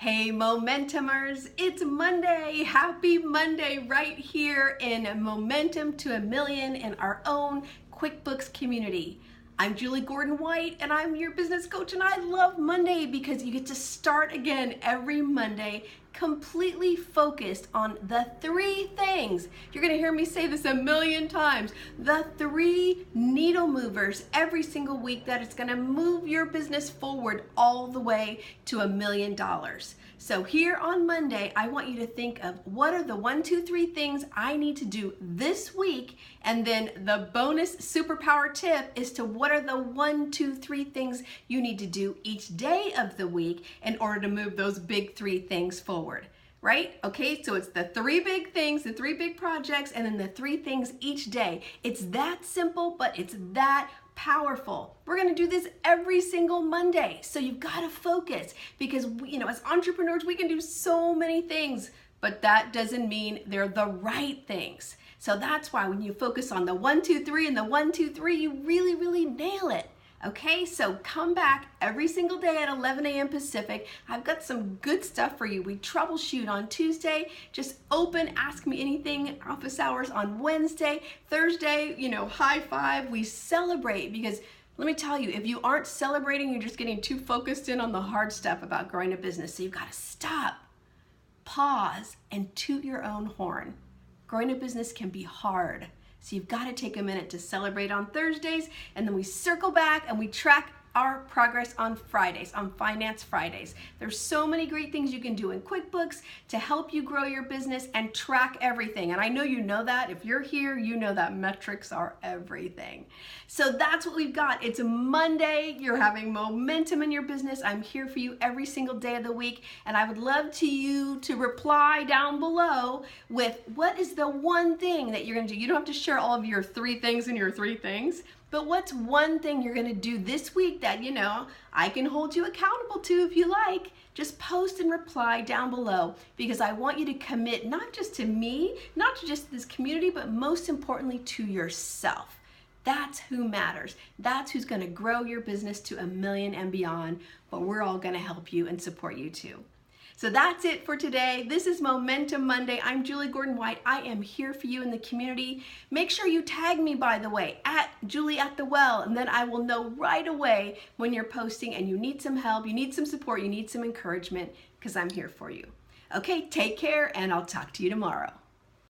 Hey Momentumers, it's Monday. Happy Monday right here in Momentum to a Million in our own QuickBooks community. I'm Julie Gordon-White and I'm your business coach, and I love Monday because you get to start again every Monday completely focused on the three things. You're going to hear me say this a million times. The three needle movers every single week that is going to move your business forward all the way to $1 million. So here on Monday, I want you to think of what are the 1, 2, 3 things I need to do this week, and then the bonus superpower tip is to what are the 1, 2, 3 things you need to do each day of the week in order to move those big three things forward. Right? Okay, so it's the three big things, the three big projects, and then the three things each day. It's that simple, but it's that powerful. We're going to do this every single Monday. So you've got to focus because, as entrepreneurs, we can do so many things, but that doesn't mean they're the right things. So that's why when you focus on the 1, 2, 3 and the 1, 2, 3, you really, really nail it. Okay, so come back every single day at 11 a.m. Pacific. I've got some good stuff for you. We troubleshoot on Tuesday. Just open, ask me anything, office hours on Wednesday. Thursday, high five. We celebrate because let me tell you, if you aren't celebrating, you're just getting too focused in on the hard stuff about growing a business. So you've got to stop, pause, and toot your own horn. Growing a business can be hard. So you've got to take a minute to celebrate on Thursdays, and then we circle back and we track our progress on Fridays, on Finance Fridays. There's so many great things you can do in QuickBooks to help you grow your business and track everything. And I know you know that. If you're here, you know that metrics are everything. So that's what we've got. It's Monday. You're having momentum in your business. I'm here for you every single day of the week. And I would love you to reply down below with what is the one thing that you're going to do. You don't have to share all of your three things and your three things. But what's one thing you're going to do this week that, I can hold you accountable to if you like? Just post and reply down below because I want you to commit not just to me, not to just this community, but most importantly to yourself. That's who matters. That's who's going to grow your business to $1 million and beyond, but we're all going to help you and support you too. So that's it for today. This is Momentum Monday. I'm Julie Gordon-White. I am here for you in the community. Make sure you tag me, by the way, at Julie at the Well, and then I will know right away when you're posting and you need some help, you need some support, you need some encouragement, because I'm here for you. Okay, take care, and I'll talk to you tomorrow.